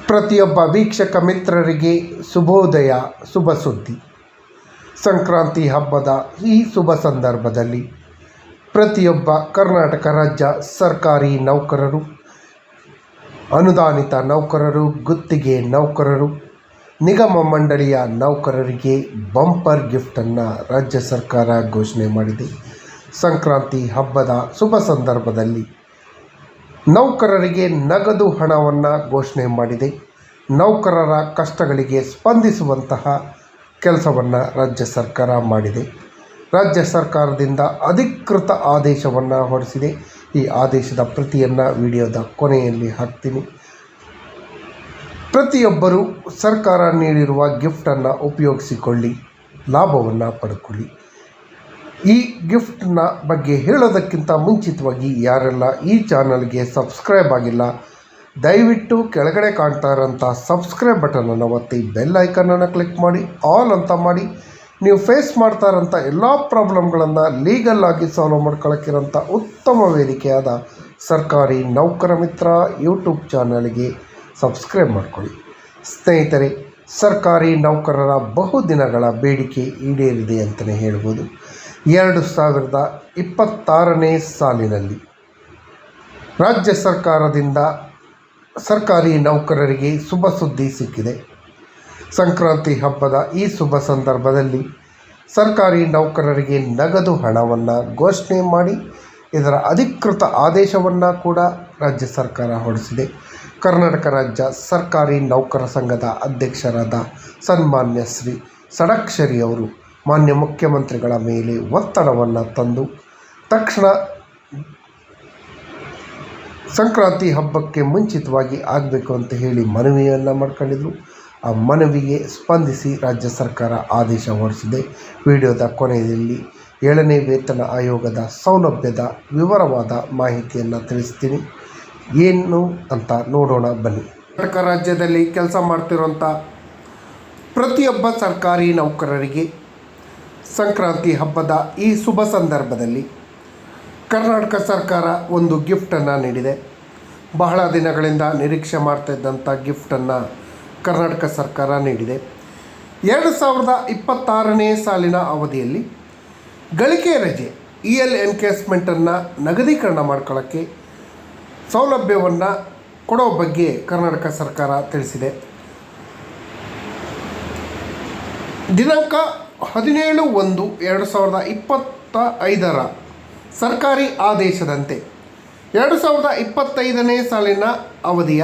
ಪ್ರತಿಯೊಬ್ಬ ವೀಕ್ಷಕ ಮಿತ್ರರಿಗೆ ಶುಭೋದಯ. ಶುಭ ಸುದ್ದಿ. ಸಂಕ್ರಾಂತಿ ಹಬ್ಬದ ಈ ಶುಭ ಸಂದರ್ಭದಲ್ಲಿ ಪ್ರತಿಯೊಬ್ಬ ಕರ್ನಾಟಕ ರಾಜ್ಯ ಸರ್ಕಾರಿ ನೌಕರರು, ಅನುದಾನಿತ ನೌಕರರು, ಗುತ್ತಿಗೆ ನೌಕರರು, ನಿಗಮ ಮಂಡಳಿಯ ನೌಕರರಿಗೆ ಬಂಪರ್ ಗಿಫ್ಟನ್ನು ರಾಜ್ಯ ಸರ್ಕಾರ ಘೋಷಣೆ ಮಾಡಿದೆ. ಸಂಕ್ರಾಂತಿ ಹಬ್ಬದ ಶುಭ ಸಂದರ್ಭದಲ್ಲಿ ನೌಕರರಿಗೆ ನಗದು ಹಣವನ್ನು ಘೋಷಣೆ ಮಾಡಿದೆ. ನೌಕರರ ಕಷ್ಟಗಳಿಗೆ ಸ್ಪಂದಿಸುವಂತಹ ಕೆಲಸವನ್ನು ರಾಜ್ಯ ಸರ್ಕಾರ ಮಾಡಿದೆ. ರಾಜ್ಯ ಸರ್ಕಾರದಿಂದ ಅಧಿಕೃತ ಆದೇಶವನ್ನು ಹೊರಡಿಸಿದೆ. ಈ ಆದೇಶದ ಪ್ರತಿಯನ್ನು ವಿಡಿಯೋದ ಕೊನೆಯಲ್ಲಿ ಹಾಕ್ತೀನಿ. ಪ್ರತಿಯೊಬ್ಬರೂ ಸರ್ಕಾರ ನೀಡಿರುವ ಗಿಫ್ಟನ್ನು ಉಪಯೋಗಿಸಿಕೊಳ್ಳಿ, ಲಾಭವನ್ನು ಪಡ್ಕೊಳ್ಳಿ. ಈ ಗಿಫ್ಟ್ನ ಬಗ್ಗೆ ಹೇಳೋದಕ್ಕಿಂತ ಮುಂಚಿತವಾಗಿ ಯಾರೆಲ್ಲ ಈ ಚಾನಲ್ಗೆ ಸಬ್ಸ್ಕ್ರೈಬ್ ಆಗಿಲ್ಲ, ದಯವಿಟ್ಟು ಕೆಳಗಡೆ ಕಾಣ್ತಾ ಇರೋಂಥ ಸಬ್ಸ್ಕ್ರೈಬ್ ಬಟನನ್ನು ಒತ್ತಿ, ಬೆಲ್ ಐಕನನ್ನು ಕ್ಲಿಕ್ ಮಾಡಿ, ಆಲ್ ಅಂತ ಮಾಡಿ. ನೀವು ಫೇಸ್ ಮಾಡ್ತಾ ಇರೋಂಥ ಎಲ್ಲ ಪ್ರಾಬ್ಲಮ್ಗಳನ್ನು ಲೀಗಲ್ ಆಗಿ ಸಾಲ್ವ್ ಮಾಡ್ಕೊಳ್ಳೋಕ್ಕಿರೋಂಥ ಉತ್ತಮ ವೇದಿಕೆಯಾದ ಸರ್ಕಾರಿ ನೌಕರ ಮಿತ್ರ ಯೂಟ್ಯೂಬ್ ಚಾನಲ್ಗೆ ಸಬ್ಸ್ಕ್ರೈಬ್ ಮಾಡ್ಕೊಳ್ಳಿ. ಸ್ನೇಹಿತರೆ, ಸರ್ಕಾರಿ ನೌಕರರ ಬಹುದಿನಗಳ ಬೇಡಿಕೆ ಈಡೇರಿದೆ ಅಂತಲೇ ಹೇಳ್ಬೋದು. 2026ನೇ ಸಾಲಿನಲ್ಲಿ ರಾಜ್ಯ ಸರ್ಕಾರದಿಂದ ಸರ್ಕಾರಿ ನೌಕರರಿಗೆ ಶುಭ ಸುದ್ದಿ ಸಿಕ್ಕಿದೆ. ಸಂಕ್ರಾಂತಿ ಹಬ್ಬದ ಈ ಶುಭ ಸಂದರ್ಭದಲ್ಲಿ ಸರ್ಕಾರಿ ನೌಕರರಿಗೆ ನಗದು ಹಣವನ್ನು ಘೋಷಣೆ ಮಾಡಿ ಇದರ ಅಧಿಕೃತ ಆದೇಶವನ್ನು ಕೂಡ ರಾಜ್ಯ ಸರ್ಕಾರ ಹೊರಡಿಸಿದೆ. ಕರ್ನಾಟಕ ರಾಜ್ಯ ಸರ್ಕಾರಿ ನೌಕರ ಸಂಘದ ಅಧ್ಯಕ್ಷರಾದ ಸನ್ಮಾನ್ಯ ಶ್ರೀ ಷಡಕ್ಷರಿ ಅವರು ಮಾನ್ಯ ಮುಖ್ಯಮಂತ್ರಿಗಳ ಮೇಲೆ ಒತ್ತಡವನ್ನು ತಂದು ತಕ್ಷಣ ಸಂಕ್ರಾಂತಿ ಹಬ್ಬಕ್ಕೆ ಮುಂಚಿತವಾಗಿ ಆಗಬೇಕು ಅಂತ ಹೇಳಿ ಮನವಿಯನ್ನು ಮಾಡ್ಕೊಂಡಿದ್ರು. ಆ ಮನವಿಗೆ ಸ್ಪಂದಿಸಿ ರಾಜ್ಯ ಸರ್ಕಾರ ಆದೇಶ ಹೊರಡಿಸಿದೆ. ವಿಡಿಯೋದ ಕೊನೆಯಲ್ಲಿ 7ನೇ ವೇತನ ಆಯೋಗದ ಸೌಲಭ್ಯದ ವಿವರವಾದ ಮಾಹಿತಿಯನ್ನು ತಿಳಿಸ್ತೀನಿ. ಏನು ಅಂತ ನೋಡೋಣ ಬನ್ನಿ. ಕರ್ನಾಟಕ ರಾಜ್ಯದಲ್ಲಿ ಕೆಲಸ ಮಾಡ್ತಿರೋಂಥ ಪ್ರತಿಯೊಬ್ಬ ಸರ್ಕಾರಿ ನೌಕರರಿಗೆ ಸಂಕ್ರಾಂತಿ ಹಬ್ಬದ ಈ ಶುಭ ಸಂದರ್ಭದಲ್ಲಿ ಕರ್ನಾಟಕ ಸರ್ಕಾರ ಒಂದು ಗಿಫ್ಟನ್ನು ನೀಡಿದೆ. ಬಹಳ ದಿನಗಳಿಂದ ನಿರೀಕ್ಷೆ ಮಾಡ್ತಾಯಿದ್ದಂಥ ಗಿಫ್ಟನ್ನು ಕರ್ನಾಟಕ ಸರ್ಕಾರ ನೀಡಿದೆ. 2026ನೇ ಸಾಲಿನ ಅವಧಿಯಲ್ಲಿ ಗಳಿಕೆ ರಜೆ ಎನ್ಕೇಸ್ಮೆಂಟನ್ನು ನಗದೀಕರಣ ಮಾಡ್ಕೊಳ್ಳೋಕ್ಕೆ ಸೌಲಭ್ಯವನ್ನು ಕೊಡೋ ಬಗ್ಗೆ ಕರ್ನಾಟಕ ಸರ್ಕಾರ ತಿಳಿಸಿದೆ. ದಿನಾಂಕ 17/1/2025 ಸರ್ಕಾರಿ ಆದೇಶದಂತೆ 2025ನೇ ಸಾಲಿನ ಅವಧಿಯ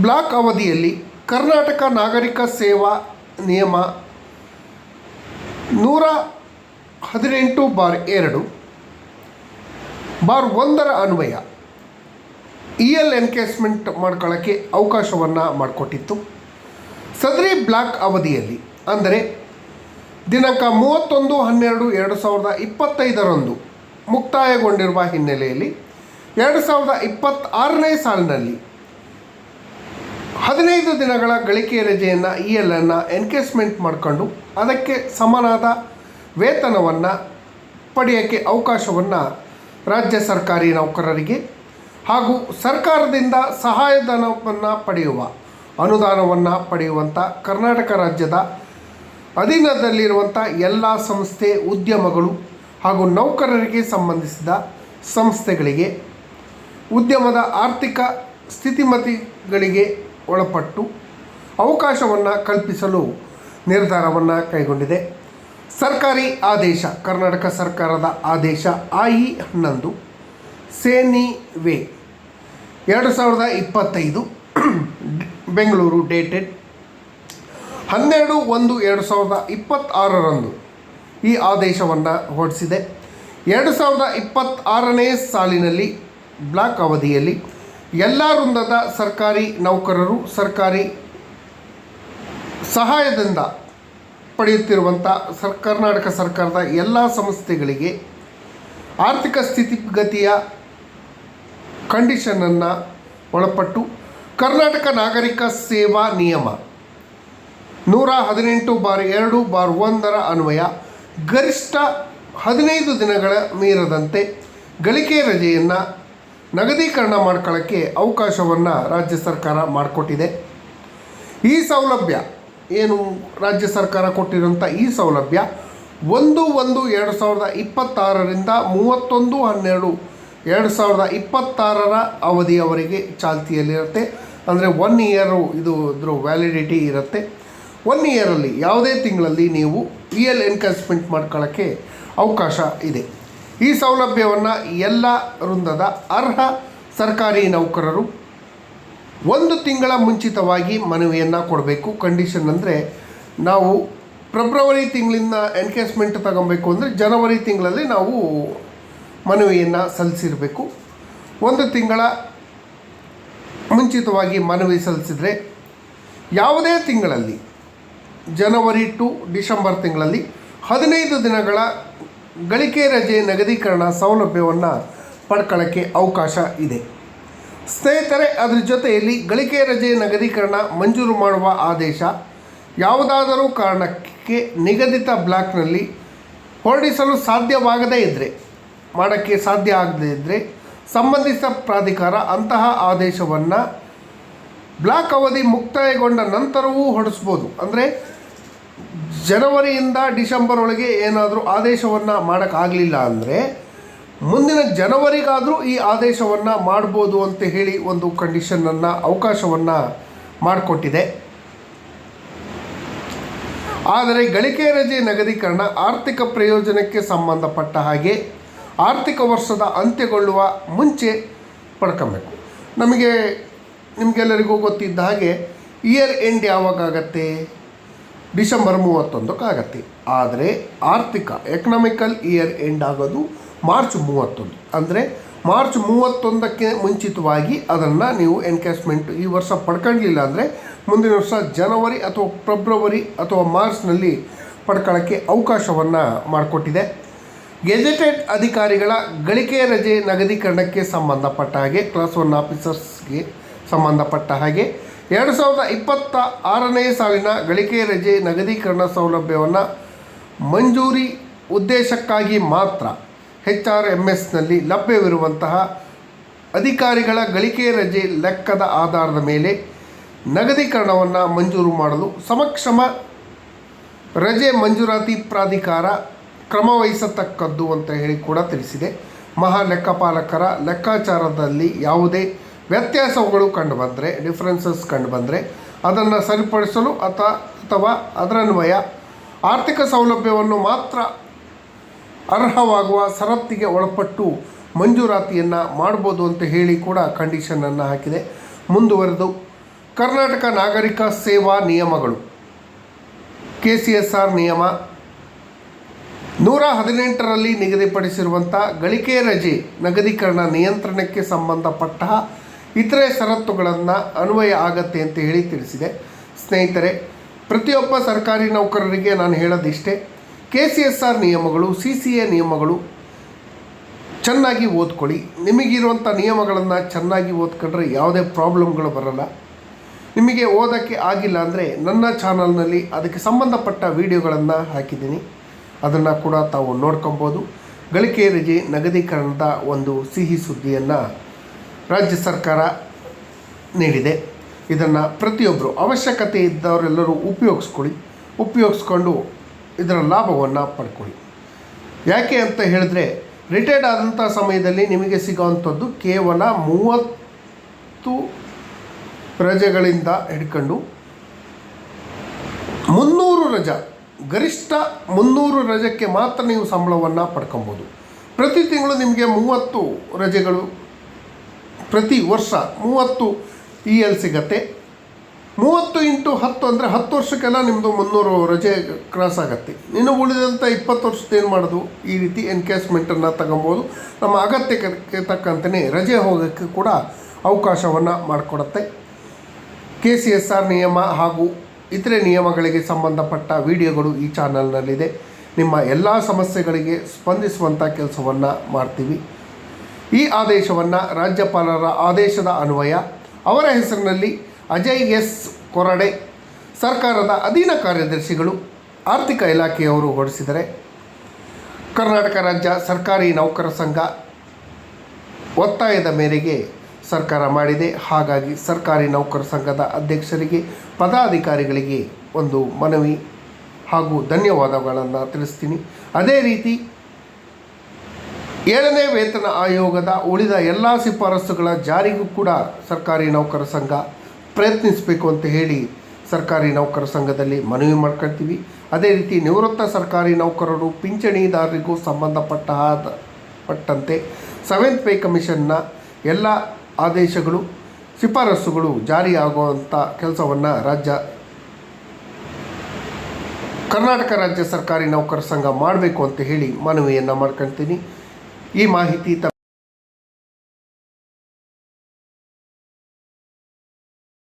ಬ್ಲಾಕ್ ಅವಧಿಯಲ್ಲಿ ಕರ್ನಾಟಕ ನಾಗರಿಕ ಸೇವಾ ನಿಯಮ 118/2/1 ಅನ್ವಯ ಎನ್ಕೇಸ್ಮೆಂಟ್ ಮಾಡ್ಕೊಳ್ಳೋಕ್ಕೆ ಅವಕಾಶವನ್ನು ಮಾಡಿಕೊಟ್ಟಿತ್ತು. ಸದರಿ ಬ್ಲಾಕ್ ಅವಧಿಯಲ್ಲಿ ಅಂದರೆ ದಿನಾಂಕ 31/12/2025 ಮುಕ್ತಾಯಗೊಂಡಿರುವ ಹಿನ್ನೆಲೆಯಲ್ಲಿ 2026ನೇ ಸಾಲಿನಲ್ಲಿ 15 ದಿನಗಳ ಗಳಿಕೆ ರಜೆಯನ್ನು ಅನ್ನು ಎನ್ಕೇಸ್ಮೆಂಟ್ ಮಾಡಿಕೊಂಡು ಅದಕ್ಕೆ ಸಮನಾದ ವೇತನವನ್ನು ಪಡೆಯೋಕ್ಕೆ ಅವಕಾಶವನ್ನು ರಾಜ್ಯ ಸರ್ಕಾರಿ ನೌಕರರಿಗೆ ಹಾಗೂ ಸರ್ಕಾರದಿಂದ ಸಹಾಯಧನವನ್ನು ಪಡೆಯುವ ಅನುದಾನವನ್ನು ಪಡೆಯುವಂಥ ಕರ್ನಾಟಕ ರಾಜ್ಯದ ಅಧೀನದಲ್ಲಿರುವಂಥ ಎಲ್ಲ ಸಂಸ್ಥೆ, ಉದ್ಯಮಗಳು ಹಾಗೂ ನೌಕರರಿಗೆ ಸಂಬಂಧಿಸಿದ ಸಂಸ್ಥೆಗಳಿಗೆ ಉದ್ಯಮದ ಆರ್ಥಿಕ ಸ್ಥಿತಿಮತಿಗಳಿಗೆ ಒಳಪಟ್ಟು ಅವಕಾಶವನ್ನು ಕಲ್ಪಿಸಲು ನಿರ್ಧಾರವನ್ನು ಕೈಗೊಂಡಿದೆ. ಸರ್ಕಾರಿ ಆದೇಶ ಕರ್ನಾಟಕ ಸರ್ಕಾರದ ಆದೇಶ I-11 ಸೇನಿವೆ 2025 ಬೆಂಗಳೂರು ಡೇಟೆಡ್ 12/1/2026 ಈ ಆದೇಶವನ್ನು ಹೊರಡಿಸಿದೆ. 2026ನೇ ಸಾಲಿನಲ್ಲಿ ಬ್ಲಾಕ್ ಅವಧಿಯಲ್ಲಿ ಎಲ್ಲ ವೃಂದದ ಸರ್ಕಾರಿ ನೌಕರರು ಸರ್ಕಾರಿ ಸಹಾಯದಿಂದ ಪಡೆಯುತ್ತಿರುವಂಥ ಕರ್ನಾಟಕ ಸರ್ಕಾರದ ಎಲ್ಲ ಸಂಸ್ಥೆಗಳಿಗೆ ಆರ್ಥಿಕ ಸ್ಥಿತಿಗತಿಯ ಕಂಡೀಷನನ್ನು ಒಳಪಟ್ಟು ಕರ್ನಾಟಕ ನಾಗರಿಕ ಸೇವಾ ನಿಯಮ 118/2/1 ಅನ್ವಯ ಗರಿಷ್ಠ 15 ದಿನಗಳ ಮೀರದಂತೆ ಗಳಿಕೆ ರಜೆಯನ್ನು ನಗದೀಕರಣ ಮಾಡ್ಕೊಳ್ಳೋಕ್ಕೆ ಅವಕಾಶವನ್ನು ರಾಜ್ಯ ಸರ್ಕಾರ ಮಾಡಿಕೊಟ್ಟಿದೆ. ಈ ಸೌಲಭ್ಯ ಏನು ರಾಜ್ಯ ಸರ್ಕಾರ ಕೊಟ್ಟಿರೋಂಥ ಈ ಸೌಲಭ್ಯ 1/1/2026ರಿಂದ 31/12/2026 ಅವಧಿಯವರೆಗೆ ಚಾಲ್ತಿಯಲ್ಲಿರುತ್ತೆ. ಅಂದರೆ 1 ಇಯರು ಇದ್ರ ವ್ಯಾಲಿಡಿಟಿ ಇರುತ್ತೆ. 1 ಇಯರಲ್ಲಿ ಯಾವುದೇ ತಿಂಗಳಲ್ಲಿ ನೀವು ಎನ್ಕ್ಯಾಶ್ಮೆಂಟ್ ಮಾಡ್ಕೊಳ್ಳೋಕ್ಕೆ ಅವಕಾಶ ಇದೆ. ಈ ಸೌಲಭ್ಯವನ್ನು ಎಲ್ಲ ವೃಂದದ ಅರ್ಹ ಸರ್ಕಾರಿ ನೌಕರರು 1 ತಿಂಗಳ ಮುಂಚಿತವಾಗಿ ಮನವಿಯನ್ನು ಕೊಡಬೇಕು. ಕಂಡೀಷನ್ ಅಂದರೆ ನಾವು ಫೆಬ್ರವರಿ ತಿಂಗಳಿಂದ ಎನ್ಕ್ಯಾಶ್ಮೆಂಟ್ ತಗೊಬೇಕು ಅಂದರೆ ಜನವರಿ ತಿಂಗಳಲ್ಲಿ ನಾವು ಮನವಿಯನ್ನು ಸಲ್ಲಿಸಿರಬೇಕು. 1 ತಿಂಗಳ ಮುಂಚಿತವಾಗಿ ಮನವಿ ಸಲ್ಲಿಸಿದರೆ ಯಾವುದೇ ತಿಂಗಳಲ್ಲಿ ಜನವರಿ ಟು ಡಿಸೆಂಬರ್ ತಿಂಗಳಲ್ಲಿ 15 ದಿನಗಳ ಗಳಿಕೆ ರಜೆ ನಗದೀಕರಣ ಸೌಲಭ್ಯವನ್ನು ಪಡ್ಕೊಳ್ಳೋಕ್ಕೆ ಅವಕಾಶ ಇದೆ. ಸ್ನೇಹಿತರೆ, ಅದರ ಜೊತೆಯಲ್ಲಿ ಗಳಿಕೆ ರಜೆ ನಗದೀಕರಣ ಮಂಜೂರು ಮಾಡುವ ಆದೇಶ ಯಾವುದಾದರೂ ಕಾರಣಕ್ಕೆ ನಿಗದಿತ ಬ್ಲಾಕ್ನಲ್ಲಿ ಹೊರಡಿಸಲು ಸಾಧ್ಯವಾಗದೇ ಇದ್ದರೆ, ಮಾಡೋಕ್ಕೆ ಸಾಧ್ಯ ಆಗದೇ ಇದ್ದರೆ ಸಂಬಂಧಿಸಿದ ಪ್ರಾಧಿಕಾರ ಅಂತಹ ಆದೇಶವನ್ನು ಬ್ಲಾಕ್ ಅವಧಿ ಮುಕ್ತಾಯಗೊಂಡ ನಂತರವೂ ಹೊರಡಿಸ್ಬೋದು. ಅಂದರೆ ಜನವರಿಯಿಂದ ಡಿಸೆಂಬರ್ ಒಳಗೆ ಏನಾದರೂ ಆದೇಶವನ್ನು ಮಾಡೋಕ್ಕಾಗಲಿಲ್ಲ ಅಂದರೆ ಮುಂದಿನ ಜನವರಿಗಾದರೂ ಈ ಆದೇಶವನ್ನು ಮಾಡ್ಬೋದು ಅಂತ ಹೇಳಿ ಒಂದು ಕಂಡೀಷನನ್ನು ಅವಕಾಶವನ್ನು ಮಾಡಿಕೊಟ್ಟಿದೆ. ಆದರೆ ಗಳಿಕೆ ರಜೆ ನಗದೀಕರಣ ಆರ್ಥಿಕ ಪ್ರಯೋಜನಕ್ಕೆ ಸಂಬಂಧಪಟ್ಟ ಹಾಗೆ ಆರ್ಥಿಕ ವರ್ಷದ ಅಂತ್ಯಗೊಳ್ಳುವ ಮುಂಚೆ ಪಡ್ಕೊಬೇಕು. ನಿಮಗೆಲ್ಲರಿಗೂ ಗೊತ್ತಿದ್ದ ಹಾಗೆ ಇಯರ್ ಎಂಡ್ ಯಾವಾಗತ್ತೆ? ಡಿಸೆಂಬರ್ 31 ಆದರೆ ಆರ್ಥಿಕ ಎಕನಾಮಿಕಲ್ ಇಯರ್ ಎಂಡ್ ಆಗೋದು ಮಾರ್ಚ್ 31. ಅಂದರೆ ಮಾರ್ಚ್ 31ಕ್ಕೆ ಮುಂಚಿತವಾಗಿ ಅದನ್ನು ನೀವು ಎನ್ಕ್ಯಾಶ್ಮೆಂಟ್ ಈ ವರ್ಷ ಪಡ್ಕೊಳ್ಳಲಿಲ್ಲ ಅಂದರೆ ಮುಂದಿನ ವರ್ಷ ಜನವರಿ ಅಥವಾ ಫೆಬ್ರವರಿ ಅಥವಾ ಮಾರ್ಚ್ನಲ್ಲಿ ಪಡ್ಕೊಳ್ಳೋಕ್ಕೆ ಅವಕಾಶವನ್ನು ಮಾಡಿಕೊಟ್ಟಿದೆ. ಗೆಜೆಟೆಡ್ ಅಧಿಕಾರಿಗಳ ಗಳಿಕೆ ರಜೆ ನಗದೀಕರಣಕ್ಕೆ ಸಂಬಂಧಪಟ್ಟ ಹಾಗೆ ಕ್ಲಾಸ್ 1 ಆಫೀಸರ್ಸ್ಗೆ ಸಂಬಂಧಪಟ್ಟ ಹಾಗೆ 2026ನೇ ಸಾಲಿನ ಗಳಿಕೆ ರಜೆ ನಗದೀಕರಣ ಸೌಲಭ್ಯವನ್ನು ಮಂಜೂರಿ ಉದ್ದೇಶಕ್ಕಾಗಿ ಮಾತ್ರ HRMSನಲ್ಲಿ ಲಭ್ಯವಿರುವಂತಹ ಅಧಿಕಾರಿಗಳ ಗಳಿಕೆ ರಜೆ ಲೆಕ್ಕದ ಆಧಾರದ ಮೇಲೆ ನಗದೀಕರಣವನ್ನು ಮಂಜೂರು ಮಾಡಲು ಸಮಕ್ಷಮ ರಜೆ ಮಂಜೂರಾತಿ ಪ್ರಾಧಿಕಾರ ಕ್ರಮವಹಿಸತಕ್ಕದ್ದು ಅಂತ ಹೇಳಿ ಕೂಡ ತಿಳಿಸಿದೆ. ಮಹಾ ಲೆಕ್ಕಪಾಲಕರ ಲೆಕ್ಕಾಚಾರದಲ್ಲಿ ಯಾವುದೇ ವ್ಯತ್ಯಾಸಗಳು ಕಂಡುಬಂದರೆ, ಡಿಫ್ರೆನ್ಸಸ್ ಕಂಡುಬಂದರೆ ಅದನ್ನು ಸರಿಪಡಿಸಲು ಅಥವಾ ಅದರನ್ವಯ ಆರ್ಥಿಕ ಸೌಲಭ್ಯವನ್ನು ಮಾತ್ರ ಅರ್ಹವಾಗುವ ಷರತ್ತಿಗೆ ಒಳಪಟ್ಟು ಮಂಜೂರಾತಿಯನ್ನು ಮಾಡ್ಬೋದು ಅಂತ ಹೇಳಿ ಕೂಡ ಕಂಡೀಷನನ್ನು ಹಾಕಿದೆ. ಮುಂದುವರೆದು ಕರ್ನಾಟಕ ನಾಗರಿಕ ಸೇವಾ ನಿಯಮಗಳು KCSR ನಿಯಮ 118ರಲ್ಲಿ ನಿಗದಿಪಡಿಸಿರುವಂಥ ಗಳಿಕೆ ರಜೆ ನಗದೀಕರಣ ನಿಯಂತ್ರಣಕ್ಕೆ ಸಂಬಂಧಪಟ್ಟ ಇತರೆ ಷರತ್ತುಗಳನ್ನು ಅನ್ವಯ ಆಗತ್ತೆ ಅಂತ ಹೇಳಿ ತಿಳಿಸಿದೆ. ಸ್ನೇಹಿತರೆ, ಪ್ರತಿಯೊಬ್ಬ ಸರ್ಕಾರಿ ನೌಕರರಿಗೆ ನಾನು ಹೇಳೋದಿಷ್ಟೇ, KCSR ನಿಯಮಗಳು, CCA ನಿಯಮಗಳು ಚೆನ್ನಾಗಿ ಓದ್ಕೊಳ್ಳಿ. ನಿಮಗಿರುವಂಥ ನಿಯಮಗಳನ್ನು ಚೆನ್ನಾಗಿ ಓದ್ಕೊಂಡ್ರೆ ಯಾವುದೇ ಪ್ರಾಬ್ಲಮ್ಗಳು ಬರಲ್ಲ. ನಿಮಗೆ ಓದೋಕ್ಕೆ ಆಗಿಲ್ಲ ಅಂದರೆ ನನ್ನ ಚಾನಲ್ನಲ್ಲಿ ಅದಕ್ಕೆ ಸಂಬಂಧಪಟ್ಟ ವಿಡಿಯೋಗಳನ್ನು ಹಾಕಿದ್ದೀನಿ, ಅದನ್ನು ಕೂಡ ತಾವು ನೋಡ್ಕೊಬೋದು. ಗಳಿಕೆ ರಜೆ ನಗದೀಕರಣದ ಒಂದು ಸಿಹಿ ಸುದ್ದಿಯನ್ನು ರಾಜ್ಯ ಸರ್ಕಾರ ನೀಡಿದೆ. ಇದನ್ನು ಪ್ರತಿಯೊಬ್ಬರು ಅವಶ್ಯಕತೆ ಇದ್ದವರೆಲ್ಲರೂ ಉಪಯೋಗಿಸ್ಕೊಂಡು ಇದರ ಲಾಭವನ್ನು ಪಡ್ಕೊಳ್ಳಿ. ಯಾಕೆ ಅಂತ ಹೇಳಿದ್ರೆ, ರಿಟೈರ್ಡ್ ಆದಂಥ ಸಮಯದಲ್ಲಿ ನಿಮಗೆ ಸಿಗೋವಂಥದ್ದು ಕೇವಲ 30 ರಜೆಗಳಿಂದ ಹಿಡ್ಕೊಂಡು 300 ರಜೆ, ಗರಿಷ್ಠ 300 ರಜೆಗೆ ಮಾತ್ರ ನೀವು ಸಂಬಳವನ್ನು ಪಡ್ಕೊಬೋದು. ಪ್ರತಿ ತಿಂಗಳು ನಿಮಗೆ 30 ರಜೆಗಳು, ಪ್ರತಿ ವರ್ಷ 30 EL ಸಿಗತ್ತೆ. 30 × 10 ಅಂದರೆ 10 ವರ್ಷಕ್ಕೆಲ್ಲ ನಿಮ್ಮದು 300 ರಜೆ ಕ್ರಾಸ್ ಆಗುತ್ತೆ. ಇನ್ನು ಉಳಿದಂಥ 20 ವರ್ಷದ ಏನು ಮಾಡೋದು? ಈ ರೀತಿ ಎನ್ಕ್ಯಾಶ್ಮೆಂಟನ್ನು ತಗೊಬೋದು. ನಮ್ಮ ಅಗತ್ಯಕ್ಕೆ ತಕ್ಕಂತೆಯೇ ರಜೆ ಹೋಗೋಕ್ಕೆ ಕೂಡ ಅವಕಾಶವನ್ನು ಮಾಡಿಕೊಡುತ್ತೆ. KCSR ನಿಯಮ ಹಾಗೂ ಇತರೆ ನಿಯಮಗಳಿಗೆ ಸಂಬಂಧಪಟ್ಟ ವಿಡಿಯೋಗಳು ಈ ಚಾನಲ್ನಲ್ಲಿದೆ. ನಿಮ್ಮ ಎಲ್ಲ ಸಮಸ್ಯೆಗಳಿಗೆ ಸ್ಪಂದಿಸುವಂಥ ಕೆಲಸವನ್ನು ಮಾಡ್ತೀವಿ. ಈ ಆದೇಶವನ್ನು ರಾಜ್ಯಪಾಲರ ಆದೇಶದ ಅನ್ವಯ ಅವರ ಹೆಸರಿನಲ್ಲಿ ಅಜಯ್ S. ಕೊರಡೆ, ಸರ್ಕಾರದ ಅಧೀನ ಕಾರ್ಯದರ್ಶಿಗಳು, ಆರ್ಥಿಕ ಇಲಾಖೆಯವರು ಹೊರಡಿಸಿದರೆ ಕರ್ನಾಟಕ ರಾಜ್ಯ ಸರ್ಕಾರಿ ನೌಕರ ಸಂಘ ಒತ್ತಾಯದ ಮೇರೆಗೆ ಸರ್ಕಾರ ಮಾಡಿದೆ. ಹಾಗಾಗಿ ಸರ್ಕಾರಿ ನೌಕರ ಸಂಘದ ಅಧ್ಯಕ್ಷರಿಗೆ, ಪದಾಧಿಕಾರಿಗಳಿಗೆ ಒಂದು ಮನವಿ ಹಾಗೂ ಧನ್ಯವಾದಗಳನ್ನು ತಿಳಿಸ್ತೀನಿ. ಅದೇ ರೀತಿ 7ನೇ ವೇತನ ಆಯೋಗದ ಉಳಿದ ಎಲ್ಲ ಶಿಫಾರಸುಗಳ ಜಾರಿಗೂ ಕೂಡ ಸರ್ಕಾರಿ ನೌಕರ ಸಂಘ ಪ್ರಯತ್ನಿಸಬೇಕು ಅಂತ ಹೇಳಿ ಸರ್ಕಾರಿ ನೌಕರ ಸಂಘದಲ್ಲಿ ಮನವಿ ಮಾಡ್ಕೊಳ್ತೀವಿ. ಅದೇ ರೀತಿ ನಿವೃತ್ತ ಸರ್ಕಾರಿ ನೌಕರರು, ಪಿಂಚಣಿದಾರರಿಗೂ ಸಂಬಂಧಪಟ್ಟಂತೆ 7th ಪೇ ಕಮಿಷನ್ನ ಎಲ್ಲ ಆದೇಶಗಳು, ಶಿಫಾರಸುಗಳು ಜಾರಿಯಾಗುವಂಥ ಕೆಲಸವನ್ನು ಕರ್ನಾಟಕ ರಾಜ್ಯ ಸರ್ಕಾರಿ ನೌಕರ ಸಂಘ ಮಾಡಬೇಕು ಅಂತ ಹೇಳಿ ಮನವಿಯನ್ನು ಮಾಡ್ಕೊಳ್ತೀನಿ. ಈ ಮಾಹಿತಿ